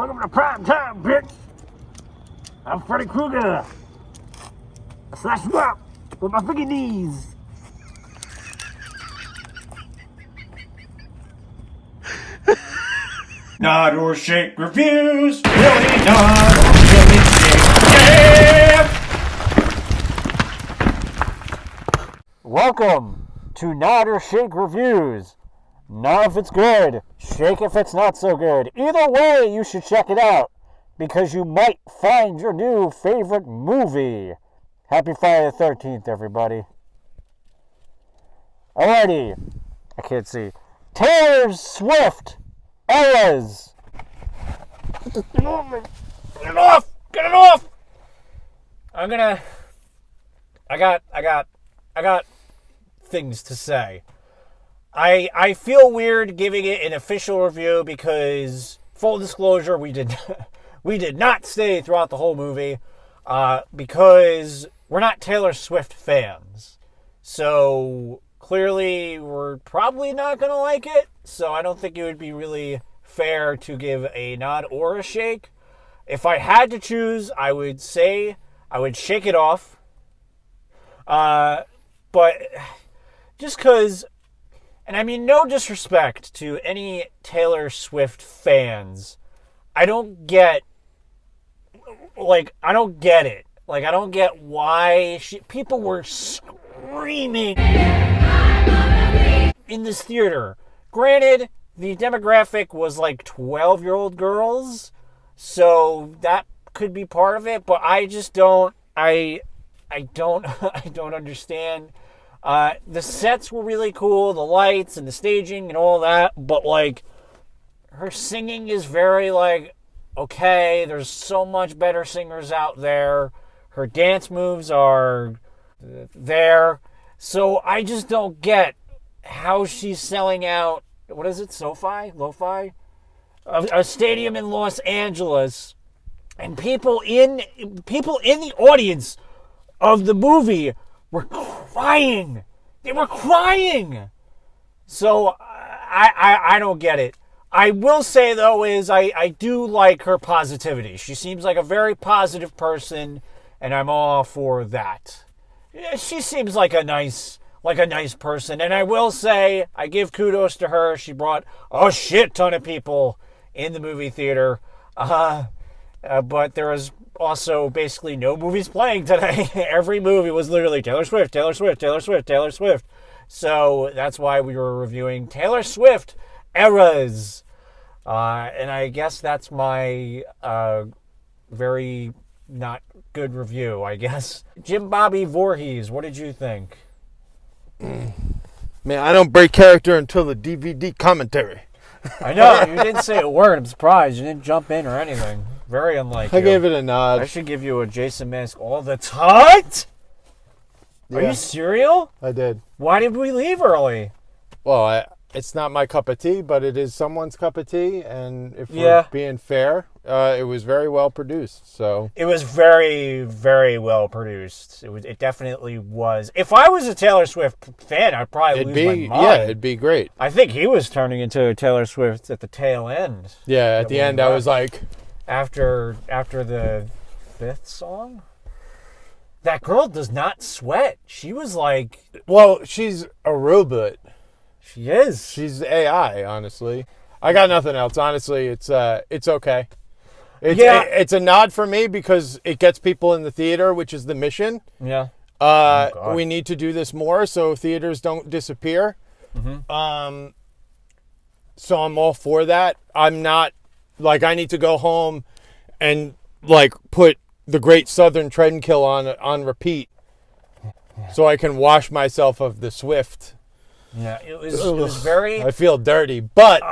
Welcome to prime time, bitch. I'm Freddy Krueger. I slash you up with my freaking knees. Nod or shake reviews. Really nod or really shake. Yeah! Welcome to Nod or Shake Reviews. Nod if it's good, shake if it's not so good. Either way, you should check it out, because you might find your new favorite movie. Happy Friday the 13th, everybody. Alrighty. I can't see. Taylor Swift. Eras. Get it off! Get it off! I got things to say. I feel weird giving it an official review because, full disclosure, we did not stay throughout the whole movie because we're not Taylor Swift fans. So clearly we're probably not going to like it. So I don't think it would be really fair to give a nod or a shake. If I had to choose, I would say I would shake it off. But just because... And I mean, no disrespect to any Taylor Swift fans. I don't get it. I don't get why people were screaming in this theater. Granted, the demographic was like 12-year-old girls, so that could be part of it, but I just don't, I don't understand. The sets were really cool, the lights and the staging and all that, but her singing is very okay, there's so much better singers out there. Her dance moves are there. So I just don't get how she's selling out, what is it, Lo-Fi? A stadium in Los Angeles, and people in the audience of the movie were crying. They were crying. So I don't get it. I will say, though, I do like her positivity. She seems like a very positive person, and I'm all for that. She seems like a nice person. And I will say, I give kudos to her. She brought a shit ton of people in the movie theater. But there was also basically no movies playing today. Every movie was literally Taylor Swift, Taylor Swift, Taylor Swift, Taylor Swift. So that's why we were reviewing Taylor Swift Eras. And I guess that's my very not good review, I guess. Jim Bobby Voorhees, what did you think? Man, I don't break character until the DVD commentary. I know, you didn't say a word. I'm surprised. You didn't jump in or anything. Very unlike I gave it a nod. I should give you a Jason mask all the time. Yeah. Are you serious? I did. Why did we leave early? Well, it's not my cup of tea, but it is someone's cup of tea. And if we're being fair, it was very well produced. So it was very, very well produced. It definitely was. If I was a Taylor Swift fan, I'd probably lose my mind. Yeah, it'd be great. I think he was turning into Taylor Swift at the tail end. Yeah, at the end, I was like, after the fifth song. That girl does not sweat. She was like... Well, she's a robot. She is. She's AI, honestly. I got nothing else. Honestly, it's okay. It's a nod for me because it gets people in the theater, which is the mission. Yeah. We need to do this more so theaters don't disappear. Mm-hmm. So I'm all for that. I'm not... I need to go home and, put the Great Southern Trendkill on repeat so I can wash myself of the Swift. Yeah, it was very... I feel dirty, but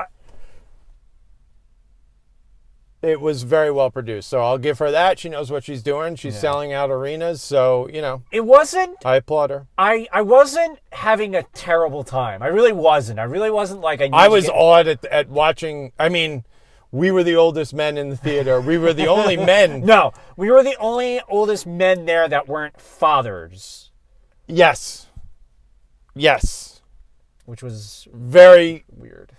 it was very well produced. So I'll give her that. She knows what she's doing. She's selling out arenas, so, It wasn't... I applaud her. I wasn't having a terrible time. I really wasn't. I wasn't I was awed at watching... I mean... We were the oldest men in the theater. We were the only men. No, we were the only oldest men there that weren't fathers. Yes. Which was very weird.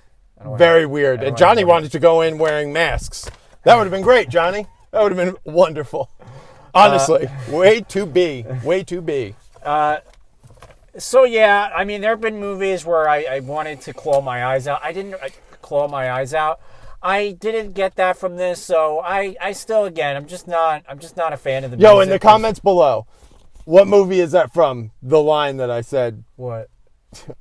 Very weird. And Johnny wanted to go in wearing masks. That would have been great, Johnny. That would have been wonderful. Honestly, way too be. So yeah, I mean, there have been movies where I wanted to claw my eyes out. I didn't claw my eyes out. I didn't get that from this, so I still, again, I'm just not a fan of the music. Yo, in the comments below, what movie is that from? The line that I said. What?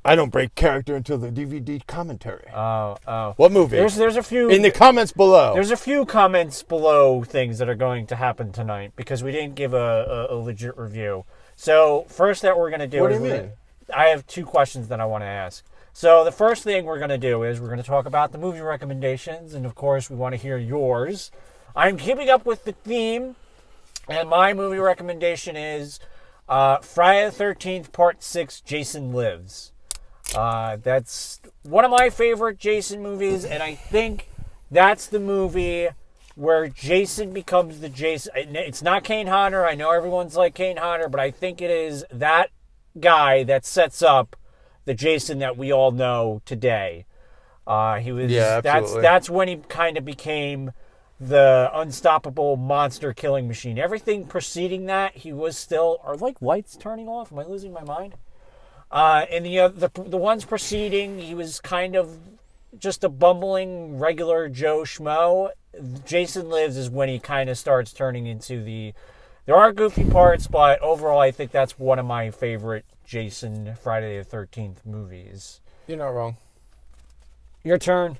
I don't break character until the DVD commentary. Oh. What movie? There's a few in the comments below. There's a few comments below things that are going to happen tonight because we didn't give a legit review. So first that we're going to do. What do you mean? I have two questions that I want to ask. So the first thing we're going to do is we're going to talk about the movie recommendations, and of course we want to hear yours. I'm keeping up with the theme, and my movie recommendation is Friday the 13th Part 6, Jason Lives. That's one of my favorite Jason movies, and I think that's the movie where Jason becomes the Jason. It's not Kane Hodder. I know everyone's like Kane Hodder, but I think it is that guy that sets up the Jason that we all know today. He was. Yeah, absolutely. That's when he kind of became the unstoppable monster killing machine. Everything preceding that, he was still. Are like lights turning off? Am I losing my mind? And the ones preceding, he was kind of just a bumbling regular Joe Schmo. Jason Lives is when he kind of starts turning into the. There are goofy parts, but overall, I think that's one of my favorite Jason Friday the 13th movies. You're not wrong. Your turn.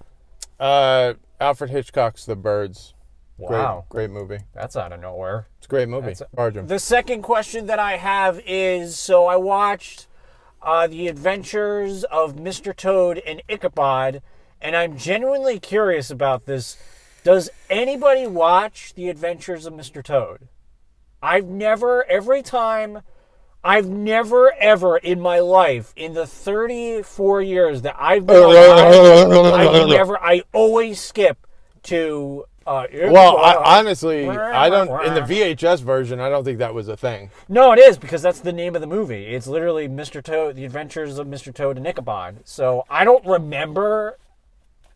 Alfred Hitchcock's The Birds. Wow. Great movie. That's out of nowhere. It's a great movie. The second question that I have is, so I watched The Adventures of Mr. Toad and Ichabod, and I'm genuinely curious about this. Does anybody watch The Adventures of Mr. Toad? I've never ever in my life, in the 34 years that I've been alive, I always skip to well, honestly, I don't. In the VHS version, I don't think that was a thing. No, it is, because that's the name of the movie. It's literally Mr. Toad, The Adventures of Mr. Toad and Ichabod. So I don't remember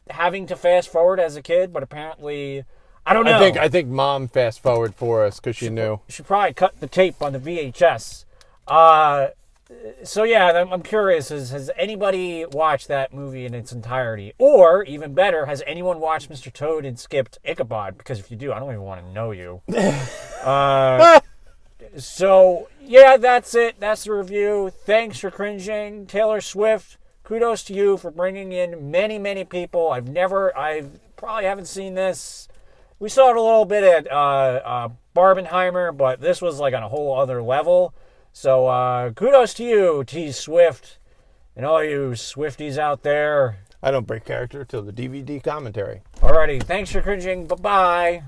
having to fast forward as a kid, but apparently, I don't know. I think Mom fast forward for us because she knew. She probably cut the tape on the VHS. So yeah, I'm curious, has anybody watched that movie in its entirety? Or, even better, has anyone watched Mr. Toad and skipped Ichabod? Because if you do, I don't even want to know you. So, yeah, that's it. That's the review. Thanks for cringing. Taylor Swift, kudos to you for bringing in many, many people. I probably haven't seen this. We saw it a little bit at Barbenheimer, but this was like on a whole other level. So, kudos to you, T Swift, and all you Swifties out there. I don't break character till the DVD commentary. Alrighty, thanks for cringing. Bye-bye.